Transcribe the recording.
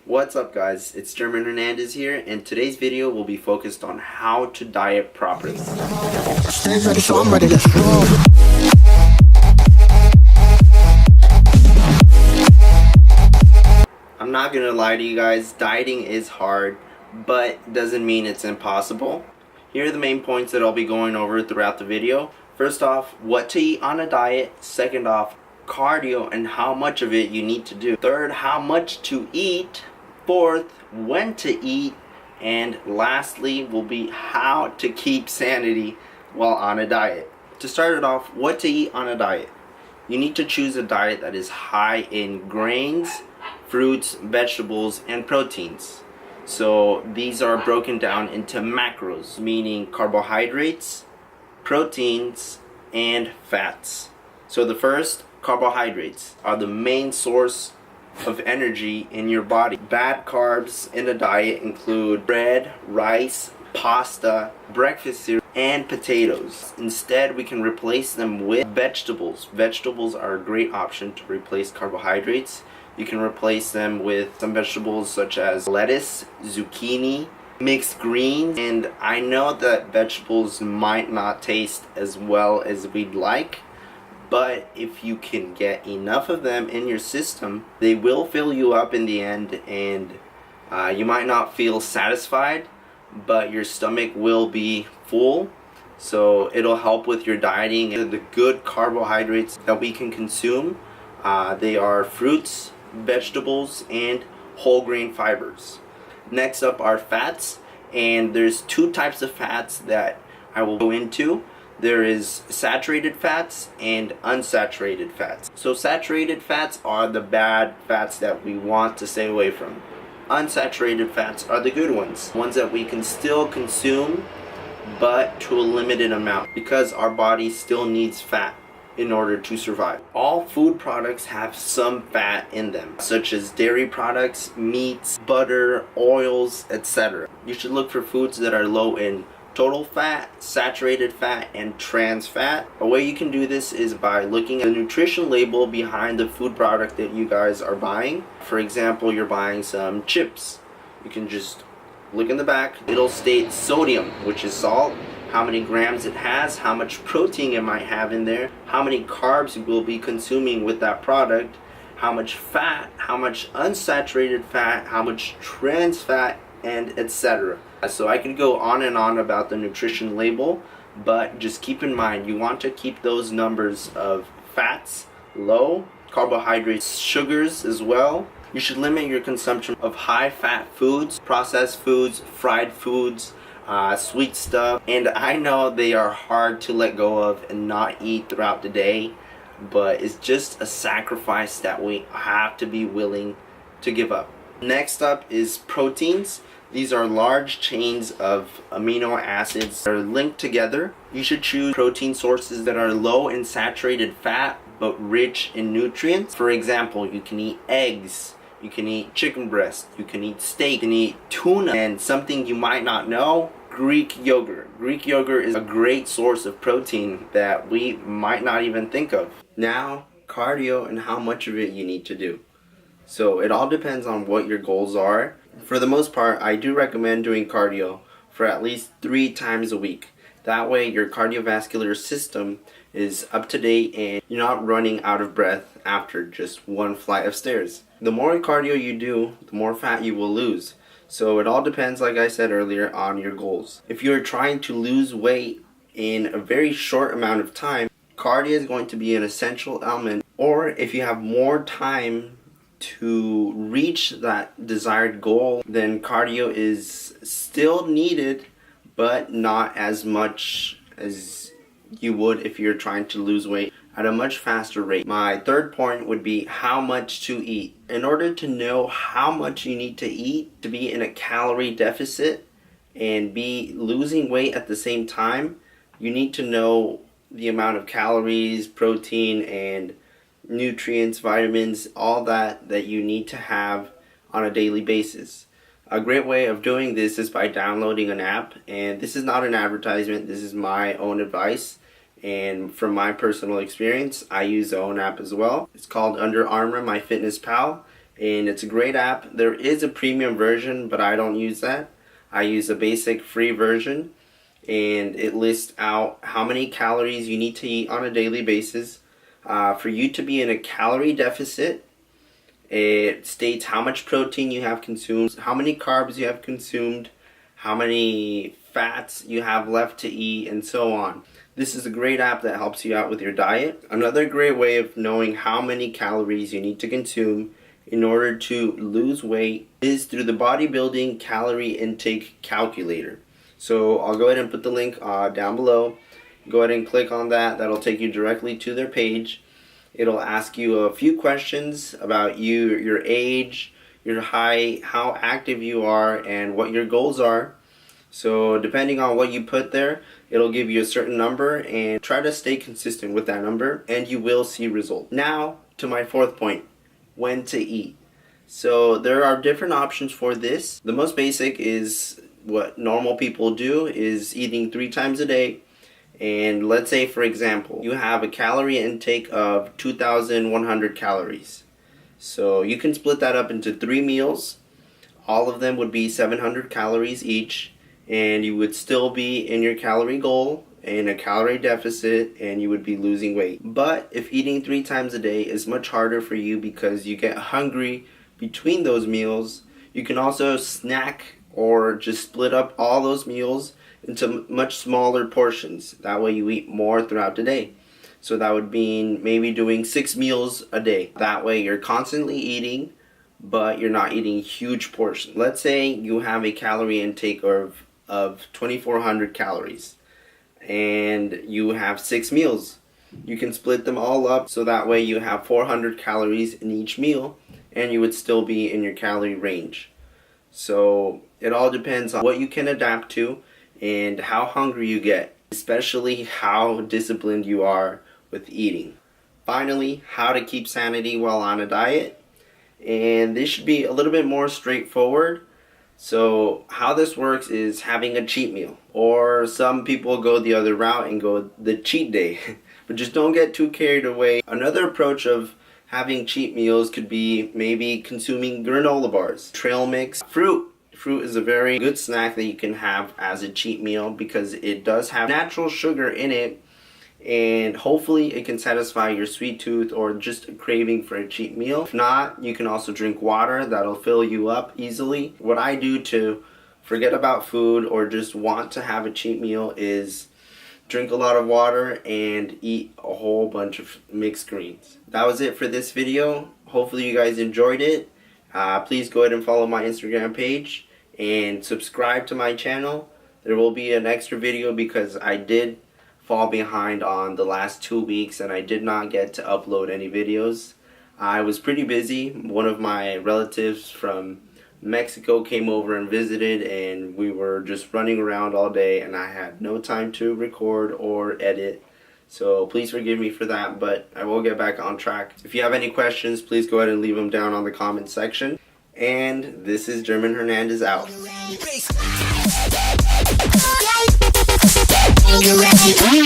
What's up guys, it's German Hernandez here, and today's video will be focused on how to diet properly. Stay ready, so I'm ready, let's roll. I'm not gonna lie to you guys, dieting is hard, but doesn't mean it's impossible. Here are the main points that I'll be going over throughout the video. First off, what to eat on a diet. Second off, cardio and how much of it you need to do. Third, how much to eat. Fourth, when to eat. And lastly will be how to keep sanity while on a diet. To start it off, what to eat on a diet. You need to choose a diet that is high in grains, fruits, vegetables, and proteins. So these are broken down into macros, meaning carbohydrates, proteins, and fats. So the first, carbohydrates, are the main source of energy in your body. Bad carbs in a diet include bread, rice, pasta, breakfast cereal, and potatoes. Instead, we can replace them with vegetables. Vegetables are a great option to replace carbohydrates. You can replace them with some vegetables such as lettuce, zucchini, mixed greens, and I know that vegetables might not taste as well as we'd like, but if you can get enough of them in your system, they will fill you up in the end, and you might not feel satisfied, but your stomach will be full. So it'll help with your dieting. And the good carbohydrates that we can consume, they are fruits, vegetables, and whole grain fibers. Next up are fats, and there's two types of fats that I will go into. There is saturated fats and unsaturated fats. So saturated fats are the bad fats that we want to stay away from. Unsaturated fats are the good ones that we can still consume, but to a limited amount, because our body still needs fat in order to survive. All food products have some fat in them, such as dairy products, meats, butter, oils, etc. You should look for foods that are low in total fat, saturated fat, and trans fat. A way you can do this is by looking at the nutrition label behind the food product that you guys are buying. For example, you're buying some chips. You can just look in the back. It'll state sodium, which is salt, how many grams it has, how much protein it might have in there, how many carbs you will be consuming with that product, how much fat, how much unsaturated fat, how much trans fat, and etc. So I could go on and on about the nutrition label, but just keep in mind you want to keep those numbers of fats low, carbohydrates, sugars as well. You should limit your consumption of high fat foods, processed foods, fried foods, sweet stuff, and I know they are hard to let go of and not eat throughout the day, but it's just a sacrifice that we have to be willing to give up. Next up is proteins. These are large chains of amino acids that are linked together. You should choose protein sources that are low in saturated fat but rich in nutrients. For example, you can eat eggs, you can eat chicken breast, you can eat steak, you can eat tuna, and something you might not know, Greek yogurt. Greek yogurt is a great source of protein that we might not even think of. Now, cardio and how much of it you need to do. So it all depends on what your goals are. For the most part, I do recommend doing cardio for at least 3 times a week. That way your cardiovascular system is up to date and you're not running out of breath after just one flight of stairs. The more cardio you do, the more fat you will lose. So it all depends, like I said earlier, on your goals. If you're trying to lose weight in a very short amount of time, cardio is going to be an essential element. Or if you have more time to reach that desired goal, then cardio is still needed, but not as much as you would if you're trying to lose weight at a much faster rate. My third point would be how much to eat. In order to know how much you need to eat to be in a calorie deficit and be losing weight at the same time, you need to know the amount of calories, protein, and nutrients, vitamins, all that you need to have on a daily basis. A great way of doing this is by downloading an app, and this is not an advertisement, this is my own advice, and from my personal experience I use the own app as well. It's called Under Armour MyFitnessPal, and it's a great app. There is a premium version, but I don't use that. I use a basic free version, and it lists out how many calories you need to eat on a daily basis. For you to be in a calorie deficit, it states how much protein you have consumed, how many carbs you have consumed, how many fats you have left to eat, and so on. This is a great app that helps you out with your diet. Another great way of knowing how many calories you need to consume in order to lose weight is through the Bodybuilding Calorie Intake Calculator. So I'll go ahead and put the link down below. Go ahead and click on that. That'll take you directly to their page. It'll ask you a few questions about you, your age, your height, how active you are, and what your goals are. So depending on what you put there, it'll give you a certain number, and try to stay consistent with that number and you will see results. Now to my fourth point, when to eat. So there are different options for this. The most basic is what normal people do, is eating 3 times a day. And let's say, for example, you have a calorie intake of 2,100 calories. So you can split that up into 3 meals. All of them would be 700 calories each, and you would still be in your calorie goal, in a calorie deficit, and you would be losing weight. But if eating 3 times a day is much harder for you because you get hungry between those meals, you can also snack or just split up all those meals into much smaller portions. That way you eat more throughout the day. So that would mean maybe doing 6 meals a day. That way you're constantly eating, but you're not eating huge portions. Let's say you have a calorie intake of 2,400 calories and you have 6 meals. You can split them all up so that way you have 400 calories in each meal and you would still be in your calorie range. So it all depends on what you can adapt to and how hungry you get, especially how disciplined you are with eating. Finally, how to keep sanity while on a diet. And this should be a little bit more straightforward. So how this works is having a cheat meal, or some people go the other route and go the cheat day. But just don't get too carried away. Another approach of having cheat meals could be maybe consuming granola bars, trail mix, fruit. Fruit is a very good snack that you can have as a cheat meal because it does have natural sugar in it, and hopefully it can satisfy your sweet tooth or just a craving for a cheat meal. If not, you can also drink water. That'll fill you up easily. What I do to forget about food or just want to have a cheat meal is drink a lot of water and eat a whole bunch of mixed greens. That was it for this video. Hopefully you guys enjoyed it. Please go ahead and follow my Instagram page and subscribe to my channel. There will be an extra video because I did fall behind on the last 2 weeks and I did not get to upload any videos. I was pretty busy. One of my relatives from Mexico came over and visited, and we were just running around all day and I had no time to record or edit. So please forgive me for that, but I will get back on track. If you have any questions, please go ahead and leave them down on the comment section. And this is German Hernandez out. You ready?